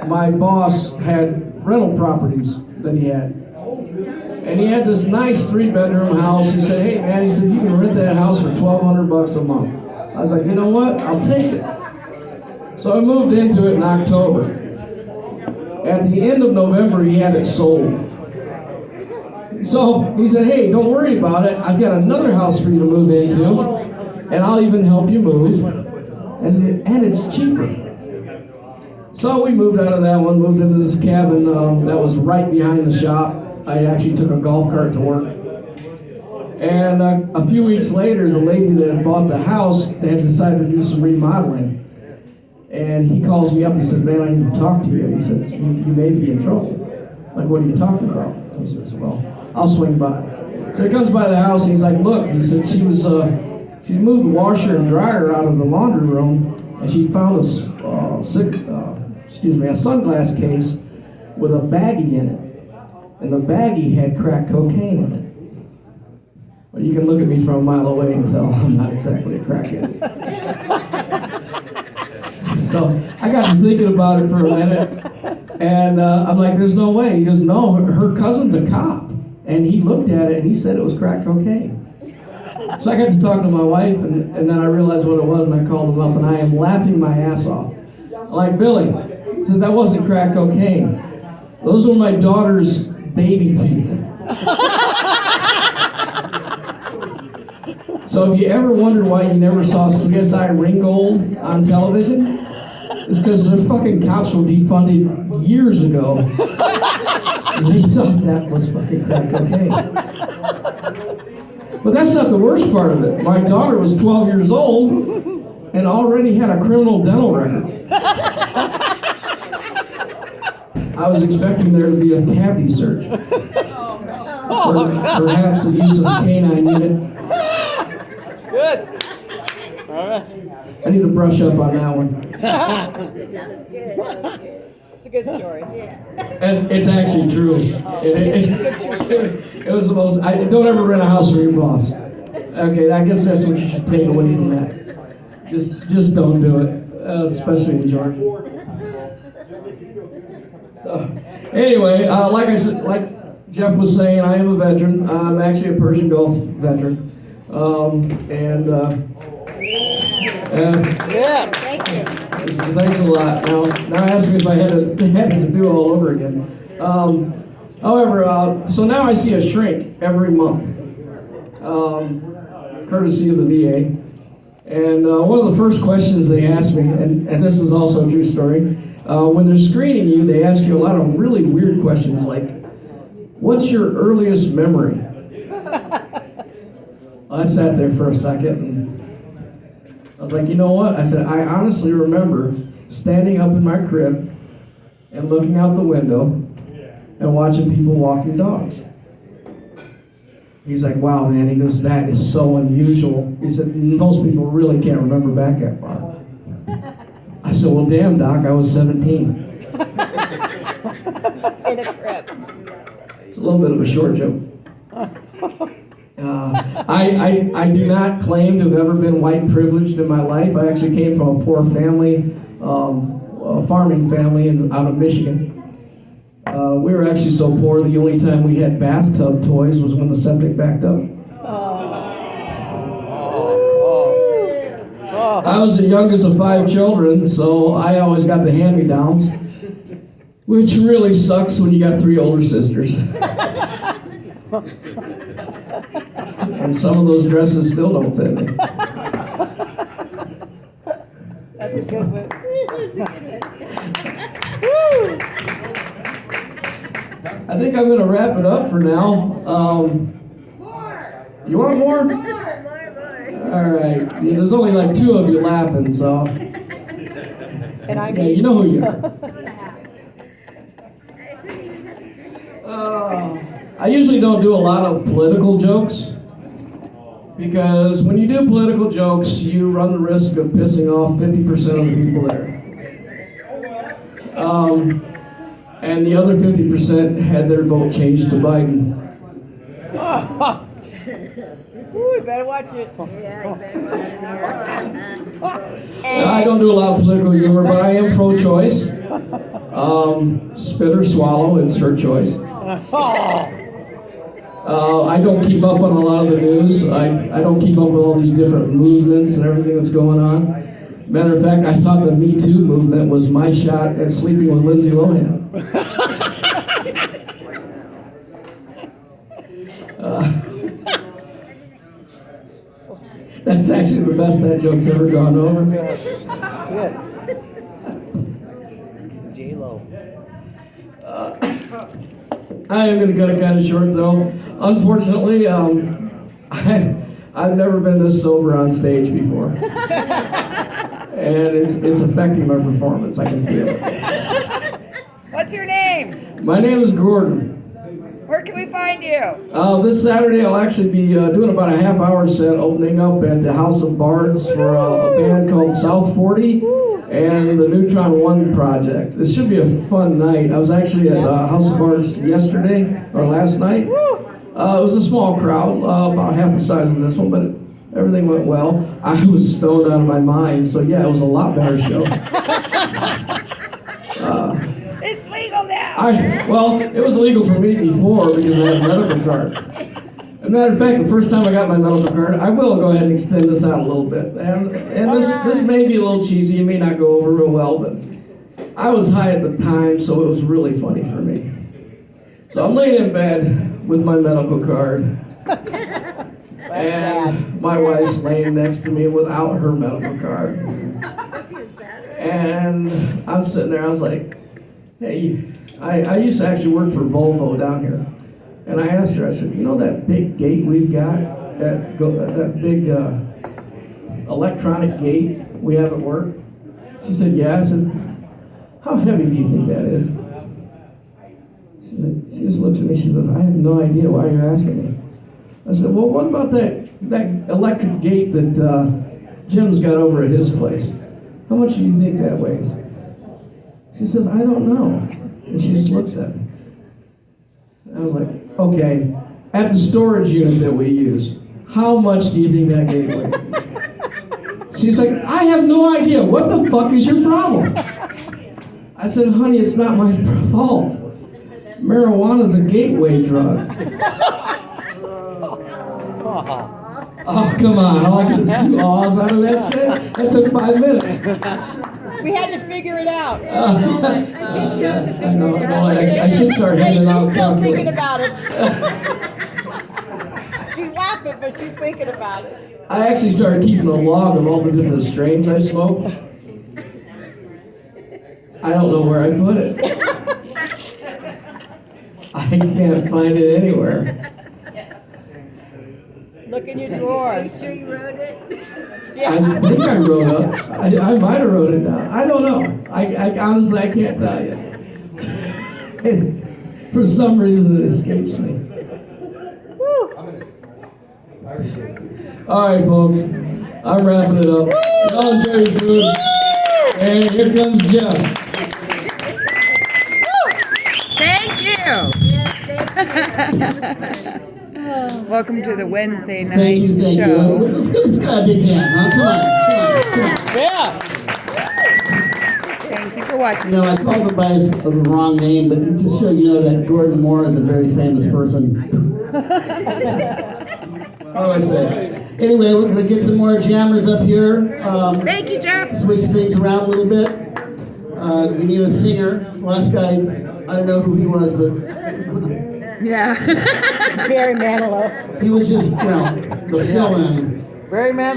my boss had rental properties that he had. And he had this nice 3-bedroom house. He said, hey man, he said, you can rent that house for $1,200 a month. I was like, you know what? I'll take it. So I moved into it in October. At the end of November, he had it sold. So he said, hey, don't worry about it. I've got another house for you to move into, and I'll even help you move. And it's cheaper. So we moved out of that one, moved into this cabin that was right behind the shop. I actually took a golf cart to work. And a few weeks later, the lady that had bought the house, they had decided to do some remodeling. And he calls me up, he says, man, I need to talk to you. He said, you may be in trouble. Like, what are you talking about? He says, well, I'll swing by. So he comes by the house, and he's like, look, he said, she moved the washer and dryer out of the laundry room, and she found a sunglass case with a baggie in it. And the baggie had crack cocaine in it. Well, you can look at me from a mile away and tell I'm not exactly a crackhead. So I got to thinking about it for a minute, and I'm like, there's no way. He goes, no, her cousin's a cop. And he looked at it, and he said it was crack cocaine. So I got to talk to my wife, and then I realized what it was, and I called him up, and I am laughing my ass off. I'm like, Billy, he said, that wasn't crack cocaine. Those were my daughter's baby teeth. So if you ever wondered why you never saw CSI Ringgold on television, it's because the fucking cops were defunded years ago. And they thought that was fucking crack cocaine. But that's not the worst part of it. My daughter was 12 years old and already had a criminal dental record. I was expecting there to be a cavity search. Perhaps the use of a canine unit. Good. All right. I need to brush up on that one. It's a good story. Yeah. And it's actually true. It was the most. Don't ever rent a house for your boss. Okay, I guess that's what you should take away from that. Just don't do it, especially in Georgia. So, anyway, like I said, like Jeff was saying, I am a veteran. I'm actually a Persian Gulf veteran. Yeah, thank you. Thanks a lot. Now ask me if I had to do it all over again. However, so now I see a shrink every month, courtesy of the VA. And one of the first questions they ask me, and this is also a true story, when they're screening you, they ask you a lot of really weird questions like, what's your earliest memory? I sat there for a second and I was like, you know what? I said, I honestly remember standing up in my crib and looking out the window and watching people walking dogs. He's like, wow, man. He goes, that is so unusual. He said, most people really can't remember back that far. I said, well, damn, Doc, I was 17. In a crib. It's a little bit of a short joke. I do not claim to have ever been white privileged in my life. I actually came from a poor family, a farming family out of Michigan. We were actually so poor, the only time we had bathtub toys was when the septic backed up. I was the youngest of 5 children, so I always got the hand-me-downs, which really sucks when you got 3 older sisters. And some of those dresses still don't fit me. That's a good one. I think I'm going to wrap it up for now. More. You want more? More. All right. Yeah, there's only like 2 of you laughing, so. And I Yeah, you know who you are. I usually don't do a lot of political jokes because when you do political jokes, you run the risk of pissing off 50% of the people there. And the other 50% had their vote changed to Biden. Ooh, you better watch it. Yeah, you better watch it. I don't do a lot of political humor, but I am pro-choice. Spit or swallow, it's her choice. I don't keep up on a lot of the news. I don't keep up with all these different movements and everything that's going on. Matter of fact, I thought the Me Too movement was my shot at sleeping with Lindsay Lohan. That's actually the best that joke's ever gone over. J-Lo. I am going to cut it kind of short, though. Unfortunately, I've never been this sober on stage before. And it's affecting my performance. I can feel it. What's your name? My name is Gordon. Where can we find you? This Saturday, I'll actually be doing about a half-hour set opening up at the House of Bards for a band called South 40 and the Neutron 1 Project. This should be a fun night. I was actually at House of Bards yesterday, or last night. It was a small crowd, about half the size of this one, but everything went well. I was stoned out of my mind, so yeah, it was a lot better show. It's legal now. Well, it was illegal for me before because I had a medical card. As a matter of fact, the first time I got my medical card, I will go ahead and extend this out a little bit. And this may be a little cheesy, it may not go over real well, but I was high at the time, so it was really funny for me. So I'm laying in bed with my medical card, and my wife's laying next to me without her medical card. And I'm sitting there, I was like, hey, I used to actually work for Volvo down here. And I asked her, I said, you know that big gate we've got? That big electronic gate we have at work? She said, yeah. I said, how heavy do you think that is? She just looks at me, she says, I have no idea why you're asking me. I said, well, what about that electric gate that Jim's got over at his place? How much do you think that weighs? She said, I don't know. And she just looks at me. I was like, okay, at the storage unit that we use, how much do you think that gate weighs? She's like, I have no idea. What the fuck is your problem? I said, honey, it's not my fault. Marijuana's a gateway drug. Oh, come on. All I get is 2 awes out of that shit? That took 5 minutes. We had to figure it out. I know. I should start Hey, handing she's out still thinking calculators. about it. She's laughing, but she's thinking about it. I actually started keeping a log of all the different strains I smoked. I don't know where I put it. I can't find it anywhere. Look in your drawers. Sure you wrote it? I think I wrote up. I might have wrote it down. I don't know. I honestly, I can't tell you. For some reason, it escapes me. All right, folks. I'm wrapping it up. Y'all enjoy your food. And here comes Jeff. Thank you. Yes, thank you. Welcome to the Wednesday night Thank you. show. Let's give this guy a big hand, huh? Come on. Yeah. Thank you for watching. You know, I called him by the wrong name, but just so you know that Gordon Moore is a very famous person. How do I say? Anyway, we're going to get some more jammers up here. Thank you, Jeff. Switch things around a little bit. We need a singer. Last guy, I don't know who he was, but Yeah. Barry Manilow. he was just, the fill-in. Barry Manilow.